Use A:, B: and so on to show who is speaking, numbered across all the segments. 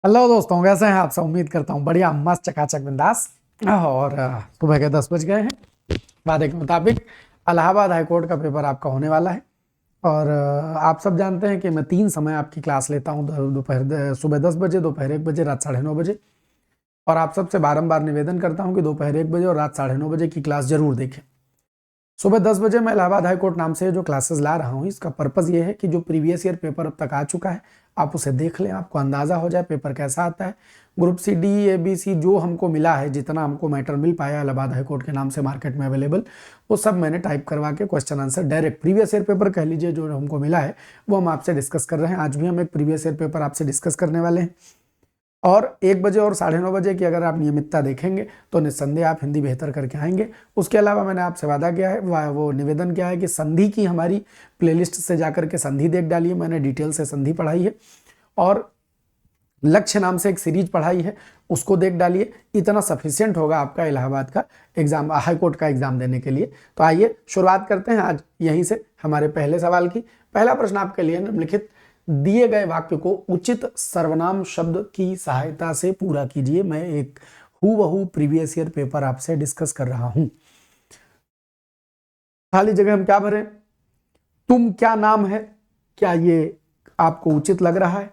A: Hello दोस्तों, कैसे हैं आप सब। उम्मीद करता हूँ बढ़िया, मस्त, चकाचक, बिंदास। और सुबह के 10 बज गए हैं। वादे के मुताबिक इलाहाबाद हाई कोर्ट का पेपर आपका होने वाला है। और आप सब जानते हैं कि मैं 3 समय आपकी क्लास लेता हूँ। दोपहर सुबह 10 बजे, दोपहर 1 बजे, रात 9:30 बजे। और आप सबसे बारंबार निवेदन करता हूँ कि दोपहर 1 बजे और रात 9:30 बजे की क्लास जरूर देखें। सुबह 10 बजे मैं इलाहाबाद हाई कोर्ट नाम से जो क्लासेस ला रहा हूँ, इसका पर्पज़ ये है कि जो प्रीवियस ईयर पेपर अब तक आ चुका है आप उसे देख लें, आपको अंदाज़ा हो जाए पेपर कैसा आता है। ग्रुप सी, डी, ए, बी, सी जो हमको मिला है, जितना हमको मैटर मिल पाया इलाहाबाद हाई कोर्ट के नाम से मार्केट में अवेलेबल, वो सब मैंने टाइप करवा के question answer direct previous year paper कह लीजिए जो हमको मिला है वो हम आपसे डिस्कस कर रहे हैं। आज भी हम एक प्रीवियस ईयर पेपर आपसे डिस्कस करने वाले हैं। और 1 बजे और 9:30 बजे की अगर आप नियमितता देखेंगे तो निस्संदेह आप हिंदी बेहतर करके आएंगे। उसके अलावा मैंने आपसे वादा किया है, वो निवेदन किया है कि संधि की हमारी प्लेलिस्ट से जाकर के संधि देख डालिए। मैंने डिटेल से संधि पढ़ाई है और लक्ष्य नाम से एक सीरीज पढ़ाई है, उसको देख डालिए। इतना सफिशियंट होगा आपका इलाहाबाद का एग्जाम, हाई कोर्ट का एग्जाम देने के लिए। तो आइए शुरुआत करते हैं आज यहीं से हमारे पहले सवाल की। पहला प्रश्न आपके लिए निम्नलिखित दिए गए वाक्य को उचित सर्वनाम शब्द की सहायता से पूरा कीजिए। मैं एक हूबहू प्रीवियस ईयर पेपर आपसे डिस्कस कर रहा हूं। खाली जगह हम क्या भरें? तुम क्या नाम है, क्या ये आपको उचित लग रहा है?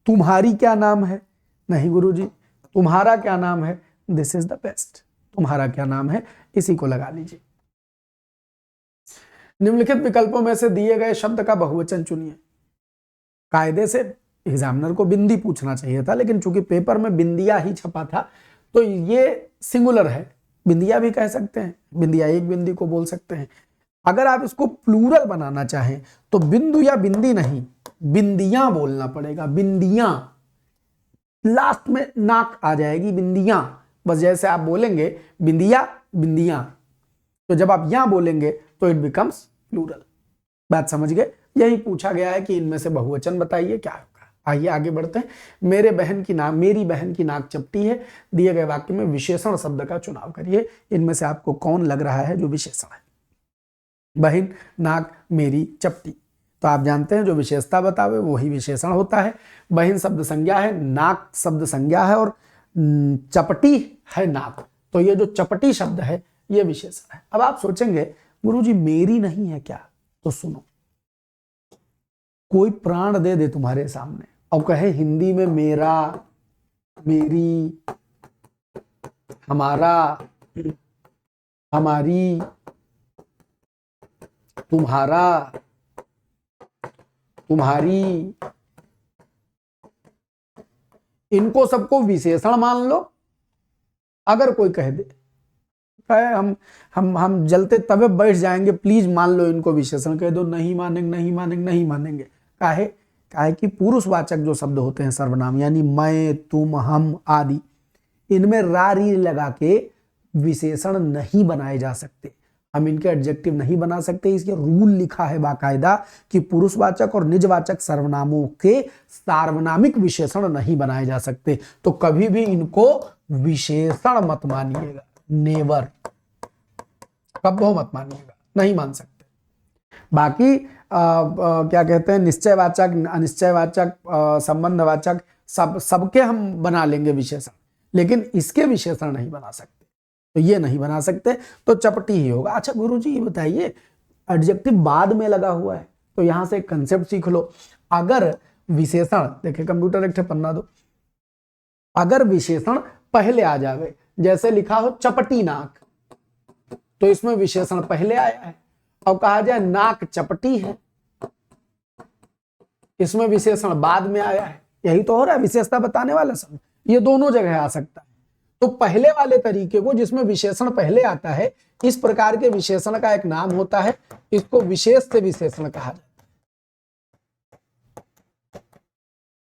A: तुम्हारी क्या नाम है? नहीं गुरुजी। तुम्हारा क्या नाम है? This is the best. तुम्हारा क्या नाम है, इसी को लगा लीजिए। निम्नलिखित विकल्पों में से दिए गए शब्द का बहुवचन चुनिए। कायदे से एग्जामिनर को बिंदी पूछना चाहिए था, लेकिन चूंकि पेपर में बिंदिया ही छपा था तो ये सिंगुलर है। बिंदिया भी कह सकते हैं, बिंदिया, एक बिंदी को बोल सकते हैं। अगर आप इसको प्लूरल बनाना चाहें तो बिंदु या बिंदी नहीं, बिंदियां बोलना पड़ेगा। बिंदियां, लास्ट में नाक आ जाएगी, बिंदियां। बस जैसे आप बोलेंगे बिंदिया, बिंदियां, तो जब आप यहां बोलेंगे तो इट बिकम्स प्लूरल। बात समझ गए? यही पूछा गया है कि इनमें से बहुवचन बताइए क्या होगा। आइए आगे बढ़ते हैं। मेरी बहन की नाक चपटी है। दिए गए वाक्य में विशेषण शब्द का चुनाव करिए। इनमें से आपको कौन लग रहा है जो विशेषण है? बहन, नाक, मेरी, चपटी। तो आप जानते हैं जो विशेषता बतावे वही विशेषण होता है। बहन शब्द संज्ञा है, नाक शब्द संज्ञा है और चपटी है नाक। तो ये जो चपटी शब्द है ये विशेषण है। अब आप सोचेंगे गुरुजी मेरी नहीं है क्या? तो सुनो, कोई प्राण दे दे तुम्हारे सामने और कहे हिंदी में मेरा, मेरी, हमारा, हमारी, तुम्हारा, तुम्हारी, इनको सबको विशेषण मान लो। अगर कोई कह दे हम जलते तवे बैठ जाएंगे, प्लीज मान लो इनको विशेषण, कह दो नहीं मानेंगे, नहीं मानेंगे, नहीं मानेंगे। काहे कि पुरुषवाचक जो शब्द होते हैं सर्वनाम, यानी मैं, तुम, हम आदि, इनमें रा री लगा के विशेषण नहीं बनाए जा सकते। हम इनके एडजेक्टिव नहीं बना सकते। इसके रूल लिखा है बाकायदा कि पुरुषवाचक और निजवाचक सर्वनामों के सार्वनामिक विशेषण नहीं बनाए जा सकते। तो कभी भी इनको विशेषण मत मानिएगा, नेवर, कब्बो मत मानिएगा, नहीं मान सकते। बाकी क्या कहते हैं, निश्चयवाचक, अनिश्चयवाचक, संबंधवाचक, सबके हम बना लेंगे विशेषण, लेकिन इसके विशेषण नहीं बना सकते। तो ये नहीं बना सकते, तो चपटी ही होगा। अच्छा गुरुजी ये बताइए, एडजेक्टिव बाद में लगा हुआ है तो यहां से एक कंसेप्ट सीख लो। अगर विशेषण, देखिए कंप्यूटर एक पन्ना दो, अगर विशेषण पहले आ जावे, जैसे लिखा हो चपटी नाक, तो इसमें विशेषण पहले आया है। और कहा जाए नाक चपटी है, इसमें विशेषण बाद में आया है। यही तो हो रहा है, विशेषता बताने वाला शब्द ये दोनों जगह आ सकता है। तो पहले वाले तरीके को, जिसमें विशेषण पहले आता है, इस प्रकार के विशेषण का एक नाम होता है, इसको विशेष से विशेषण कहा जाता है।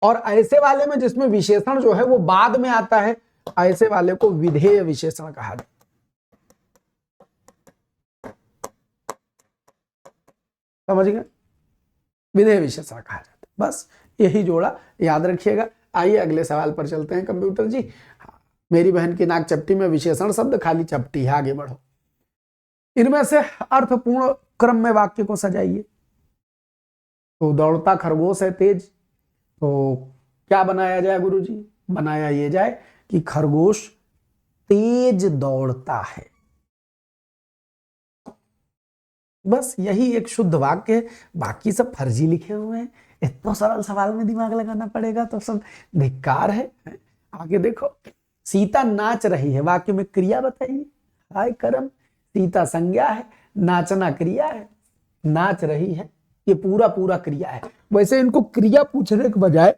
A: और ऐसे वाले में जिसमें विशेषण जो है वो बाद में आता है, ऐसे वाले को विधेय विशेषण कहा जाता है। समझ गए? विधेय विशेषण कहा जाता है। बस यही जोड़ा याद रखिएगा। आइए अगले सवाल पर चलते हैं कंप्यूटर जी। मेरी बहन की नाक चपटी में विशेषण शब्द खाली चपटी है। आगे बढ़ो, इनमें से अर्थपूर्ण क्रम में वाक्य को सजाइए। तो दौड़ता खरगोश है तेज, तो क्या बनाया जाए गुरुजी? बनाया ये जाए कि खरगोश तेज दौड़ता है। बस यही एक शुद्ध वाक्य है, बाकी सब फर्जी लिखे हुए हैं। इतना सरल सवाल में दिमाग लगाना पड़ेगा तो सब धिक्कार है। आगे देखो, सीता नाच रही है, वाक्य में क्रिया बताइए। हाय करम, सीता संज्ञा है, नाचना क्रिया है, नाच रही है ये पूरा पूरा क्रिया है। वैसे इनको क्रिया पूछने के बजाय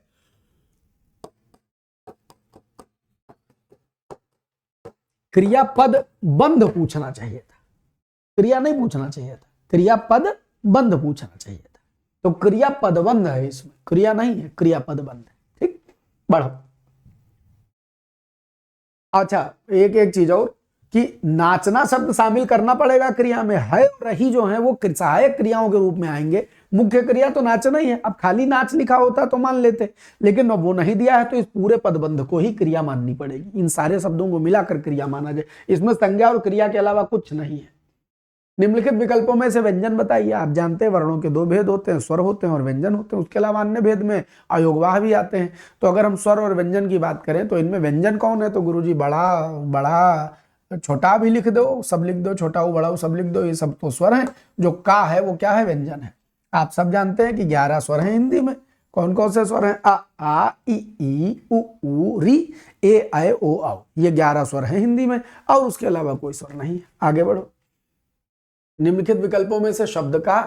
A: क्रियापद बंध पूछना चाहिए था, क्रिया नहीं पूछना चाहिए था, क्रियापद बंध पूछना चाहिए था। तो क्रियापद बंध है, इसमें क्रिया नहीं है, क्रियापद बंध है। ठीक, बढ़ो। अच्छा, एक एक चीज और कि नाचना शब्द शामिल करना पड़ेगा क्रिया में। है और रही जो है वो सहायक क्रियाओं के रूप में आएंगे, मुख्य क्रिया तो नाचना ही है। अब खाली नाच लिखा होता तो मान लेते, लेकिन अब वो नहीं दिया है तो इस पूरे पदबंध को ही क्रिया माननी पड़ेगी। इन सारे शब्दों को मिलाकर क्रिया माना जाए, इसमें संज्ञा और क्रिया के अलावा कुछ नहीं है। निम्नलिखित विकल्पों में से व्यंजन बताइए। आप जानते हैं वर्णों के दो भेद होते हैं, स्वर होते हैं और व्यंजन होते हैं। उसके अलावा अन्य भेद में अयोगवाह भी आते हैं। तो अगर हम स्वर और व्यंजन की बात करें तो इनमें व्यंजन कौन है? तो गुरुजी बड़ा बड़ा छोटा भी लिख दो, सब लिख दो, छोटा हो बड़ा हो सब लिख दो, ये सब तो स्वर है। जो का है वो क्या है? व्यंजन है। आप सब जानते हैं कि 11 स्वर हैं हिंदी में। कौन कौन से स्वर हैं? आ ई उ री ए ऐ ओ औ, ये 11 स्वर हैं हिंदी में, और उसके अलावा कोई स्वर नहीं है। आगे बढ़ो। निम्नलिखित विकल्पों में से शब्द का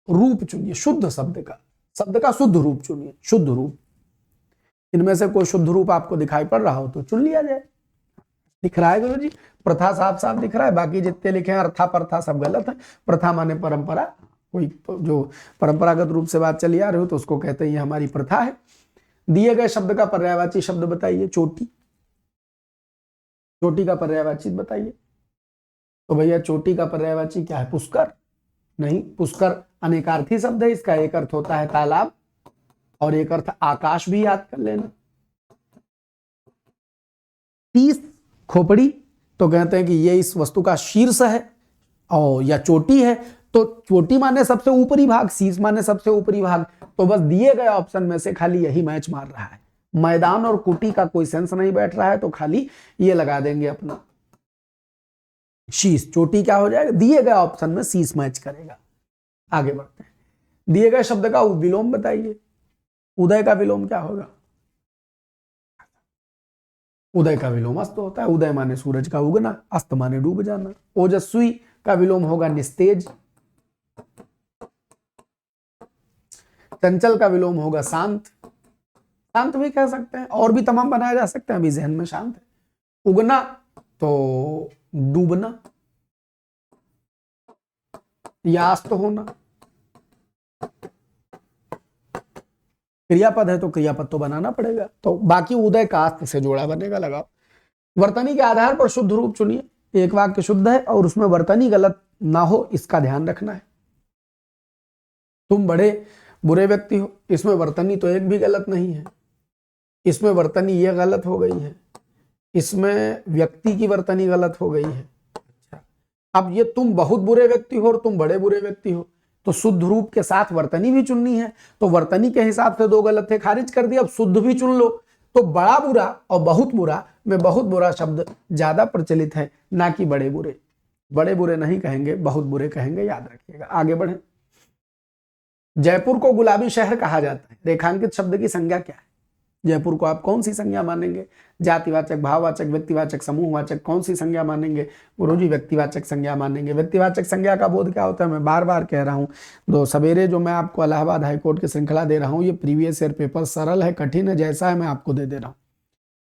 A: रूप चुनिए, शुद्ध शब्द का शुद्ध रूप चुनिए, शुद्ध रूप। इनमें से कोई शुद्ध रूप आपको दिखाई पड़ रहा हो तो चुन लिया जाए। दिख रहा है गुरु जी? प्रथा साफ साफ दिख रहा है, बाकी जितने लिखे हैं अर्था प्रथा सब गलत है। प्रथा माने परंपरा, कोई जो परंपरागत रूप से बात चली आ रही हो तो उसको कहते हैं ये हमारी प्रथा है। दिए गए शब्द का पर्यायवाची शब्द बताइए। चोटी, चोटी का पर्यायवाची बताइए। तो भैया चोटी का पर्यायवाची क्या है? पुष्कर? नहीं, पुष्कर अनेकार्थी शब्द है। इसका एक अर्थ होता है तालाब और एक अर्थ आकाश भी याद कर लेना। 30 खोपड़ी तो कहते हैं कि ये इस वस्तु का शीर्ष है और या चोटी है। तो चोटी माने सबसे ऊपरी भाग, शीर्ष माने सबसे ऊपरी भाग। तो बस दिए गए ऑप्शन में से खाली यही मैच मार रहा है। मैदान और कुटी का कोई सेंस नहीं बैठ रहा है तो खाली ये लगा देंगे अपना शीश। चोटी क्या हो जाएगा? दिए गए ऑप्शन में शीश मैच करेगा। आगे बढ़ते हैं। दिए गए शब्द का विलोम बताइए। उदय का विलोम क्या होगा? उदय का विलोम अस्त होता है। उदय माने सूरज का उगना, अस्त माने डूब जाना। ओजस्वी का विलोम होगा निस्तेज। चंचल का विलोम होगा शांत। शांत भी कह सकते हैं, और भी तमाम बनाया जा सकते हैं, अभी जहन में शांत है। उगना तो डूबना या अस्त होना। क्रियापद है तो क्रियापद तो बनाना पड़ेगा, तो बाकी उदय का अस्त से जोड़ा बनेगा, लगाओ। वर्तनी के आधार पर शुद्ध रूप चुनिए। एक वाक्य शुद्ध है और उसमें वर्तनी गलत ना हो, इसका ध्यान रखना है। तुम बड़े बुरे व्यक्ति हो, इसमें वर्तनी तो एक भी गलत नहीं है। इसमें वर्तनी ये गलत हो गई है, इसमें व्यक्ति की वर्तनी गलत हो गई है। अच्छा, अब ये तुम बहुत बुरे व्यक्ति हो और तुम बड़े बुरे व्यक्ति हो, तो शुद्ध रूप के साथ वर्तनी भी चुननी है। तो वर्तनी के हिसाब से 2 गलत थे, खारिज कर दिया। अब शुद्ध भी चुन लो। तो बड़ा बुरा और बहुत बुरा में बहुत बुरा शब्द ज्यादा प्रचलित है, ना कि बड़े बुरे। बड़े बुरे नहीं कहेंगे, बहुत बुरे कहेंगे, याद रखिएगा। आगे बढ़े। जयपुर को गुलाबी शहर कहा जाता है। रेखांकित शब्द की संज्ञा क्या है? जयपुर को आप कौन सी संज्ञा मानेंगे? जातिवाचक, भाववाचक, व्यक्तिवाचक, समूहवाचक, कौन सी संज्ञा मानेंगे? गुरुजी व्यक्तिवाचक संज्ञा मानेंगे। व्यक्तिवाचक संज्ञा का बोध क्या होता है? मैं बार बार कह रहा हूँ, दो सवेरे जो मैं आपको इलाहाबाद हाईकोर्ट की श्रृंखला दे रहा हूँ, ये प्रीवियस ईयर पेपर सरल है, कठिन है, जैसा है मैं आपको दे रहा हूँ।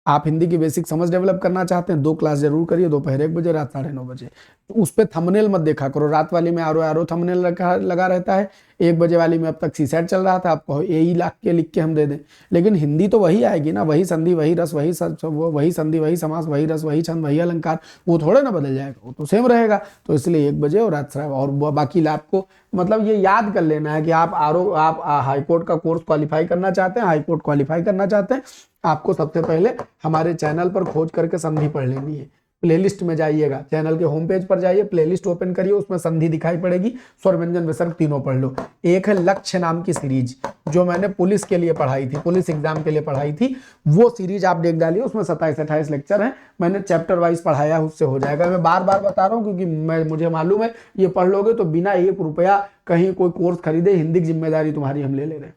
A: आप हिंदी की बेसिक समझ डेवलप करना चाहते हैं, 2 क्लास जरूर करिए, दोपहर 1 बजे, रात 9:30 बजे। तो उस पर थंबनेल मत देखा करो। रात वाली में आरो थंबनेल लगा रहता है, 1 बजे वाली में अब तक सीसेट चल रहा था, आपको ए लाख के लिख के हम दे दें, लेकिन हिंदी तो वही आएगी ना। वही संधि, वही रस, वही संधि, वही समास, वही रस, वही छंद, वही अलंकार, वो थोड़े ना बदल जाएगा, वो तो सेम रहेगा। तो इसलिए 1 बजे और रात और बाकी आपको मतलब ये याद कर लेना है कि आप हाईकोर्ट का कोर्स क्वालिफाई करना चाहते हैं, हाईकोर्ट क्वालिफाई करना चाहते हैं, आपको सबसे पहले हमारे चैनल पर खोज करके संधि पढ़ लेनी है। प्लेलिस्ट में जाइएगा, चैनल के होम पेज पर जाइए, प्लेलिस्ट ओपन करिए, उसमें संधि दिखाई पड़ेगी, स्वर व्यंजन विसर्ग तीनों पढ़ लो। एक है लक्ष्य नाम की सीरीज, जो मैंने पुलिस के लिए पढ़ाई थी, पुलिस एग्जाम के लिए पढ़ाई थी, वो सीरीज आप देख डालिए, उसमें 27-28 लेक्चर हैं, मैंने चैप्टर वाइज पढ़ाया, उससे हो जाएगा। मैं बार बार बता रहा हूँ क्योंकि मुझे मालूम है ये पढ़ लोगे तो बिना 1 रुपया कहीं कोई कोर्स खरीदे हिंदी की जिम्मेदारी तुम्हारी हम ले रहे हैं।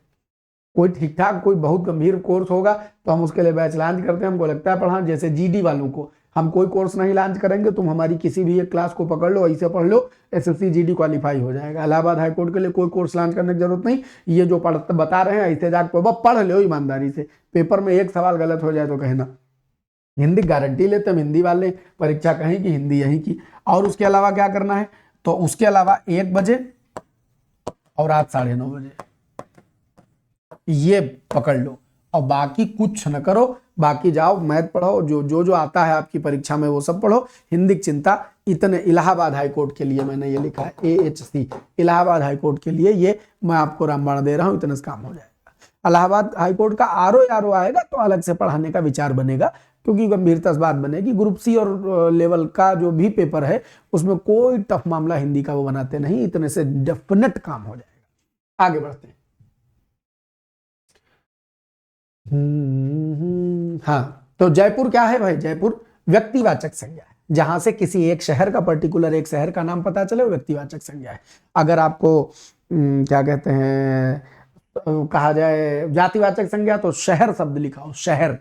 A: कोई ठीक ठाक कोई बहुत गंभीर कोर्स होगा तो हम उसके लिए बैच लॉन्च करते हैं, हमको लगता है पढ़ा, जैसे जीडी वालों को हम कोई कोर्स नहीं लॉन्च करेंगे, तुम हमारी किसी भी एक क्लास को पकड़ लो, ऐसे पढ़ लो, एसएससी जीडी क्वालिफाई हो जाएगा। इलाहाबाद हाईकोर्ट के लिए कोई कोर्स लॉन्च करने की जरूरत नहीं, ये जो बता रहे हैं ऐसे जाकर पढ़ लो ईमानदारी से, पेपर में एक सवाल गलत हो जाए तो कहना। हिंदी गारंटी लेते हम हिंदी वाले, परीक्षा कहीं की हिंदी यहीं की। और उसके अलावा क्या करना है, तो उसके अलावा 1 बजे और रात 9:30 बजे ये पकड़ लो, और बाकी कुछ न करो, बाकी जाओ मैथ पढ़ो, जो आता है आपकी परीक्षा में वो सब पढ़ो। हिंदी की चिंता इतने, इलाहाबाद हाईकोर्ट के लिए मैंने ये लिखा है AHC, इलाहाबाद हाईकोर्ट के लिए ये मैं आपको रामबाण दे रहा हूं, इतने से काम हो जाएगा। इलाहाबाद हाईकोर्ट का आरओ आएगा तो अलग से पढ़ाने का विचार बनेगा, क्योंकि गंभीरता से बात बनेगी। ग्रुप सी और लेवल का जो भी पेपर है उसमें कोई टफ मामला हिंदी का वो बनाते नहीं, इतने से डेफिनेट काम हो जाएगा। आगे बढ़ते हैं। हाँ, तो जयपुर क्या है भाई, जयपुर व्यक्तिवाचक संज्ञा है, जहां से किसी एक शहर का, पर्टिकुलर एक शहर का नाम पता चले, वो व्यक्तिवाचक संज्ञा है। अगर आपको क्या कहते हैं कहा जाए जातिवाचक संज्ञा, तो शहर शब्द लिखाओ, शहर,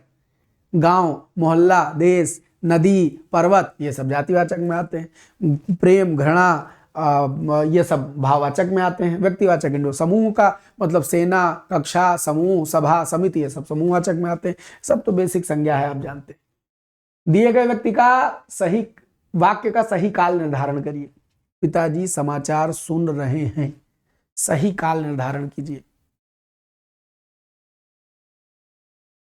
A: गांव, मोहल्ला, देश, नदी, पर्वत, ये सब जातिवाचक में आते हैं। प्रेम, घृणा, ये सब भाववाचक में आते हैं। व्यक्तिवाचक इंडो, समूह का मतलब सेना, कक्षा, समूह, सभा, समिति, ये सब समूहवाचक में आते हैं। सब तो बेसिक संज्ञा है, आप जानते हैं। दिए गए व्यक्ति का सही वाक्य का सही काल निर्धारण करिए। पिताजी समाचार सुन रहे हैं, सही काल निर्धारण कीजिए।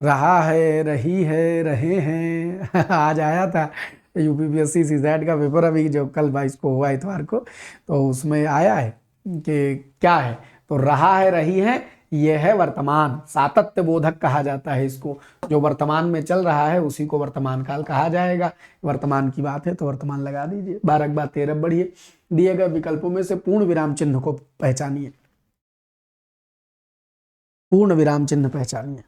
A: रहा है, रही है, रहे हैं आज आया था यूपीपीएससी सीजैट का पेपर, अभी जो कल 22 को हुआ इतवार को, तो उसमें आया है कि क्या है, तो रहा है, रही है, ये है वर्तमान, सातत्य बोधक कहा जाता है इसको। जो वर्तमान में चल रहा है उसी को वर्तमान काल कहा जाएगा। वर्तमान की बात है तो वर्तमान लगा दीजिए। 12 के बाद 13 बढ़िए। दिए गए विकल्पों में से पूर्ण विराम चिन्ह को पहचानिए। पूर्ण विराम चिन्ह पहचानिए।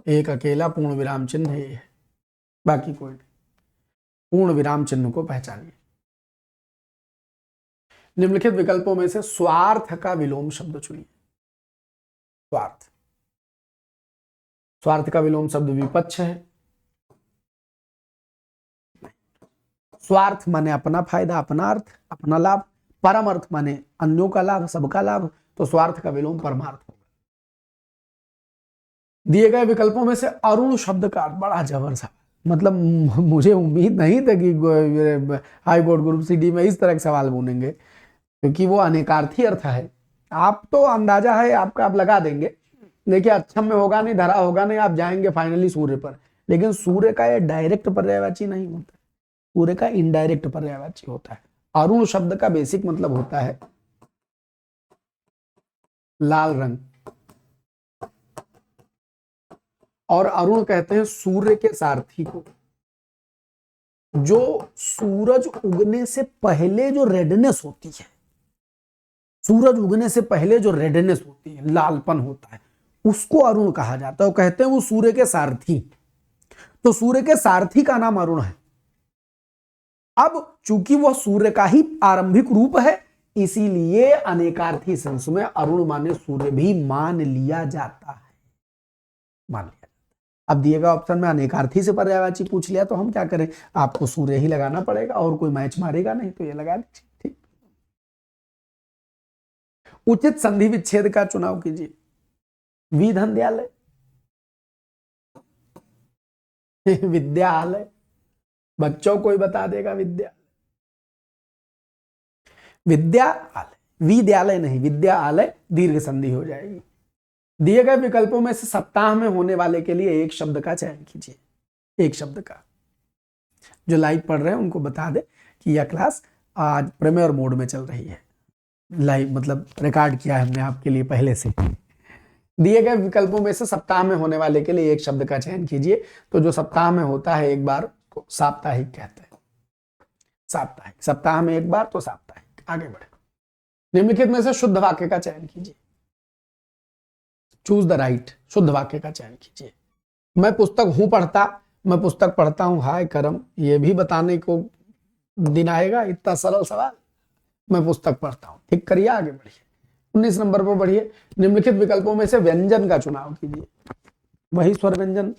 A: एक अकेला पूर्ण विराम चिन्ह है, बाकी कोई नहीं। पूर्ण विराम चिन्ह को पहचानिए। निम्नलिखित विकल्पों में से स्वार्थ का विलोम शब्द चुनिए। स्वार्थ, स्वार्थ का विलोम शब्द विपक्ष है। स्वार्थ माने अपना फायदा, अपना अर्थ, अपना लाभ। परम अर्थ माने अन्यों का लाभ, सबका लाभ, तो स्वार्थ का विलोम परमार्थ होगा। दिए गए विकल्पों में से अरुण शब्द का बड़ा जबरदस्त, मतलब मुझे उम्मीद नहीं था कि high court group C D में इस तरह के सवाल बनेंगे, क्योंकि वो अनेकार्थी अर्थ है। आप तो अंदाजा है आपका, आप लगा देंगे। देखिए अक्षम में होगा नहीं, धरा होगा नहीं, आप जाएंगे फाइनली सूर्य पर, लेकिन सूर्य का ये डायरेक्ट पर्यायवाची नहीं होता, सूर्य का इनडायरेक्ट पर्यायवाची होता है। अरुण शब्द का बेसिक मतलब होता है लाल रंग, और अरुण कहते हैं सूर्य के सारथी को। जो सूरज उगने से पहले जो रेडनेस होती है, सूरज उगने से पहले जो रेडनेस होती है, लालपन होता है, उसको अरुण कहा जाता है। वो कहते हैं वो सूर्य के सारथी, तो सूर्य के सारथी का नाम अरुण है। अब चूंकि वह सूर्य का ही आरंभिक रूप है, इसीलिए अनेकार्थी सेंस में अरुण माने सूर्य भी मान लिया जाता है, मान लिया। अब दिएगा ऑप्शन में अनेकार्थी से पर्यायवाची पूछ लिया तो हम क्या करें, आपको सूर्य ही लगाना पड़ेगा, और कोई मैच मारेगा नहीं, तो ये लगा दीजिए। ठीक, उचित संधि विच्छेद का चुनाव कीजिए। विधन्यालय, विद्यालय, बच्चों को ही बता देगा विद्यालय, विद्यालय, विद्यालय नहीं विद्यालय, दीर्घ संधि हो जाएगी। दिए गए विकल्पों में से सप्ताह में होने वाले के लिए एक शब्द का चयन कीजिए। एक शब्द का, जो लाइव पढ़ रहे हैं उनको बता दे कि यह क्लास आज प्रीमियर मोड में चल रही है। लाइव मतलब रिकॉर्ड किया है हमने आपके लिए पहले से। दिए गए विकल्पों में से सप्ताह में होने वाले के लिए एक शब्द का चयन कीजिए। तो जो सप्ताह में होता है एक बार को साप्ताहिक कहते हैं। साप्ताहिक, सप्ताह में एक बार तो साप्ताहिक। आगे बढ़े, निम्नलिखित में से शुद्ध वाक्य का चयन कीजिए। चूज द राइट, शुद्ध वाक्य का चयन कीजिए। मैं पुस्तक हूं पढ़ता, मैं पुस्तक पढ़ता हूं, हाय करम, ये भी बताने को दिन आएगा? इतना सरल सवाल। मैं पुस्तक पढ़ता हूं, ठीक करिए, आगे बढ़िए। 19 नंबर पर बढ़िए, निम्नलिखित विकल्पों में से व्यंजन का चुनाव कीजिए। वही स्वर व्यंजन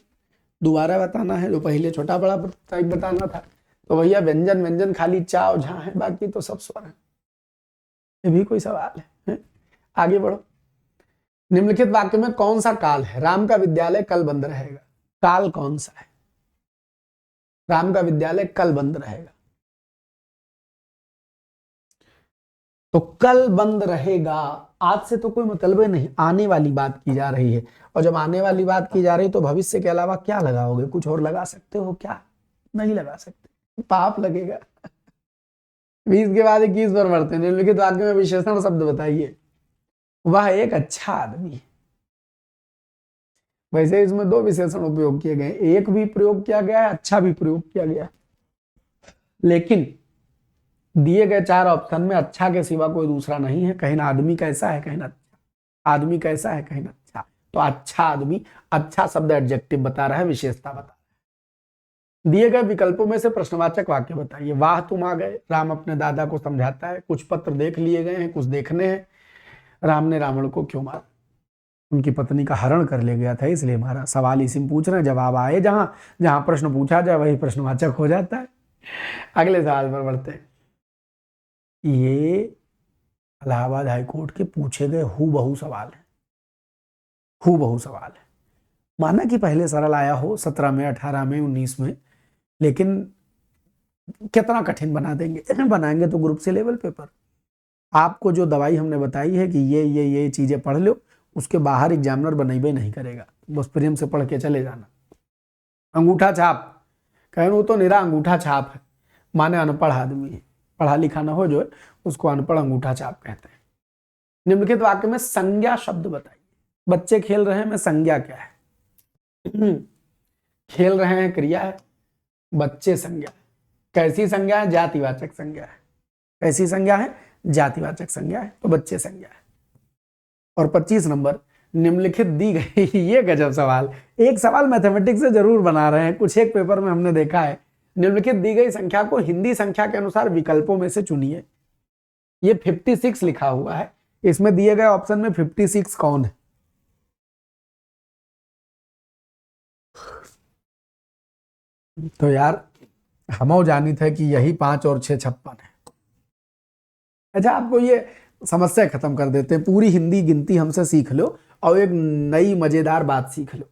A: दोबारा बताना है, जो पहले छोटा बड़ा टाइप बताना था। तो भैया व्यंजन व्यंजन खाली चा और झा है, बाकी तो सब स्वर है। ये भी कोई सवाल है? आगे बढ़ो। निम्नलिखित वाक्य में कौन सा काल है? राम का विद्यालय कल बंद रहेगा। काल कौन सा है? राम का विद्यालय कल बंद रहेगा। तो कल बंद रहेगा, आज से तो कोई मतलब ही नहीं, आने वाली बात की जा रही है। और जब आने वाली बात की जा रही है तो भविष्य के अलावा क्या लगाओगे? कुछ और लगा सकते हो क्या? नहीं लगा सकते, पाप लगेगा। 20 के बाद 21 पर बढ़ते हैं। निम्नलिखित वाक्य में विशेषण शब्द बताइए। वह एक अच्छा आदमी है। वैसे इसमें दो विशेषण उपयोग किए गए, एक भी प्रयोग किया गया है, अच्छा भी प्रयोग किया गया है। लेकिन दिए गए 4 ऑप्शन में अच्छा के सिवा कोई दूसरा नहीं है। कहीं ना आदमी कैसा है, कहीं ना आदमी कैसा है, कहीं ना अच्छा। तो अच्छा आदमी, अच्छा शब्द एडजेक्टिव बता रहा है, विशेषता बता रहा है। दिए गए विकल्पों में से प्रश्नवाचक वाक्य बताइए। वाह तुम आ गए, राम अपने दादा को समझाता है। कुछ पत्र देख लिए गए हैं, कुछ देखने हैं। राम ने रावण को क्यों मारा? उनकी पत्नी का हरण कर ले गया था, इसलिए मारा। सवाल इसी में पूछ रहे हैं, जवाब आए जहां जहां प्रश्न पूछा जाए वही प्रश्नवाचक हो जाता है। अगले सवाल पर बढ़ते हैं। ये इलाहाबाद हाईकोर्ट के पूछे गए हूबहू सवाल है। हूबहू सवाल है। माना कि पहले सरल आया हो 17 में, 18 में, 19 में, लेकिन कितना कठिन बना देंगे? बनाएंगे तो ग्रुप से लेवल पेपर। आपको जो दवाई हमने बताई है कि ये चीजें पढ़ लो, उसके बाहर एग्जामिनर बनेबे नहीं करेगा। बस प्रेम से पढ़ के चले जाना। अंगूठा छाप, कहें वो तो निरा अंगूठा छाप है, माने अनपढ़ आदमी है, पढ़ा लिखा ना हो जो है उसको अनपढ़ अंगूठा छाप कहते हैं। निम्नलिखित वाक्य में संज्ञा शब्द बताइए। बच्चे खेल रहे हैं में संज्ञा क्या है? खेल रहे हैं क्रिया है, बच्चे संज्ञा है। कैसी संज्ञा है? जातिवाचक संज्ञा है। कैसी संज्ञा है? जातिवाचक संज्ञा है, तो बच्चे संज्ञा है। और 25 नंबर, निम्नलिखित दी गई ये गजब सवाल, एक सवाल मैथमेटिक्स से जरूर बना रहे हैं, कुछ एक पेपर में हमने देखा है। निम्नलिखित दी गई संख्या को हिंदी संख्या के अनुसार विकल्पों में से चुनिए। ये 56 लिखा हुआ है, इसमें दिए गए ऑप्शन में 56 कौन है? तो यार हम जानी थे कि यही 5 और 6 56 है। अच्छा, आपको ये समस्या खत्म कर देते हैं। पूरी हिंदी गिनती हमसे सीख लो और एक नई मजेदार बात सीख लो।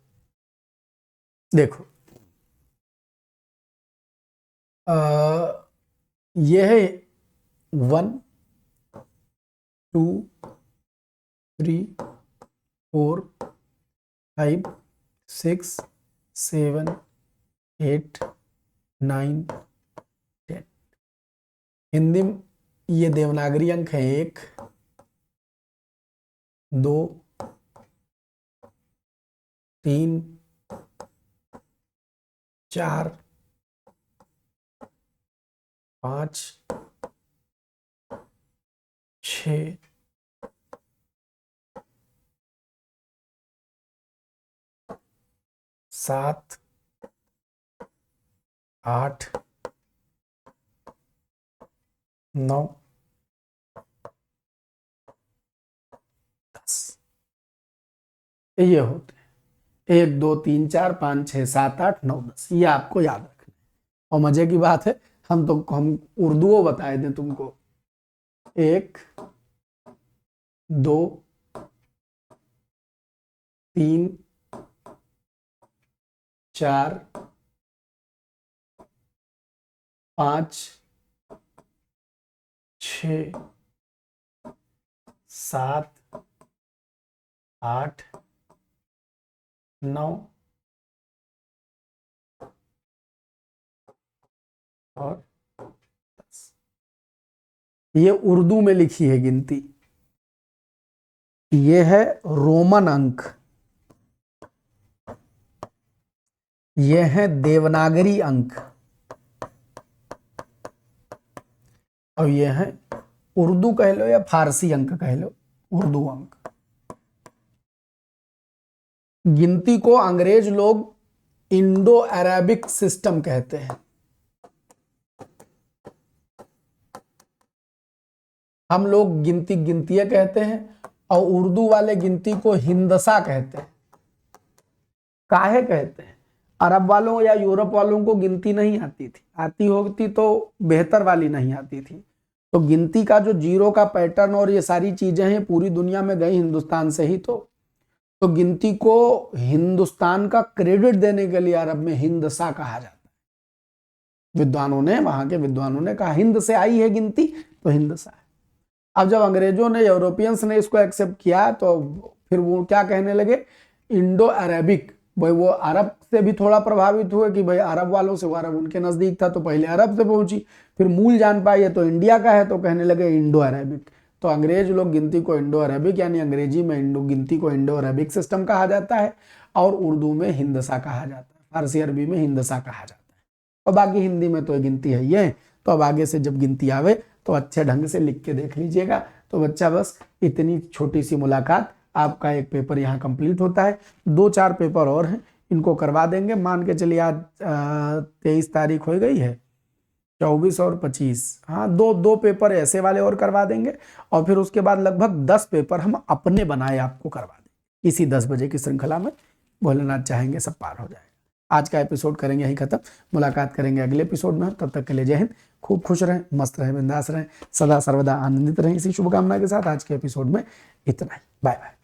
A: देखो, ये है 1 2 3 4 5 6 7 8 9 10। हिंदी में ये देवनागरी अंक है 1 2 3 4 5 6 7 8 9 10 ये होते हैं। 1 2 3 4 5 6 7 8 9 10, ये आपको याद रखना है। और मजे की बात है, हम उर्दू बताए दें तुमको। 1 2 3 4 5 6 7 8 9 और 10। ये उर्दू में लिखी है गिनती, ये है रोमन अंक। ये है देवनागरी अंक और ये है उर्दू कह लो या फारसी अंक कह लो, उर्दू अंक। गिनती को अंग्रेज लोग इंडो अरेबिक सिस्टम कहते हैं। हम लोग गिनती गिनतियां कहते हैं और उर्दू वाले गिनती को हिंदसा कहते हैं। काहे कहते हैं? अरब वालों या यूरोप वालों को गिनती नहीं आती थी, आती होती तो बेहतर वाली नहीं आती थी। तो गिनती का जो जीरो का पैटर्न और ये सारी चीजें हैं पूरी दुनिया में गई हिंदुस्तान से ही। तो गिनती को हिंदुस्तान का क्रेडिट देने के लिए अरब में हिंदसा कहा जाता है। विद्वानों ने, वहां के विद्वानों ने कहा हिंद से आई है गिनती तो हिंदसा है। अब जब अंग्रेजों ने, यूरोपियंस ने इसको एक्सेप्ट किया तो फिर वो क्या कहने लगे, इंडो अरेबिक। भाई वो अरब से भी थोड़ा प्रभावित हुए कि भाई अरब वालों से, वो अरब उनके नजदीक था तो पहले अरब से पहुंची, फिर मूल जान पाई है तो इंडिया का है तो कहने लगे इंडो अरेबिक। तो अंग्रेज लोग गिनती को इंडो अरेबिक, यानी अंग्रेजी में इंडो गिनती को इंडो अरेबिक सिस्टम कहा जाता है और उर्दू में हिंदसा कहा जाता है, फारसी अरबी में हिंदसा कहा जाता है और बाकी हिंदी में तो गिनती है ये। तो अब आगे से जब गिनती आवे तो अच्छे ढंग से लिख के देख लीजिएगा। तो बच्चा बस इतनी छोटी सी मुलाकात, आपका एक पेपर यहाँ कंप्लीट होता है। 2-4 पेपर और हैं, इनको करवा देंगे। मान के चलिए आज 23 तारीख हो गई है, 24 और 25, हाँ दो पेपर ऐसे वाले और करवा देंगे और फिर उसके बाद लगभग 10 पेपर हम अपने बनाए आपको करवा देंगे इसी 10 बजे की श्रृंखला में। भोलेनाथ चाहेंगे सब पार हो जाएगा। आज का एपिसोड करेंगे यहीं खत्म, मुलाकात करेंगे अगले एपिसोड में। तब तक के लिए जय हिंद, खूब खुश रहें, मस्त रहें, बिंदास रहें, सदा सर्वदा आनंदित रहें। इसी शुभकामना के साथ आज के एपिसोड में इतना ही। Bye bye.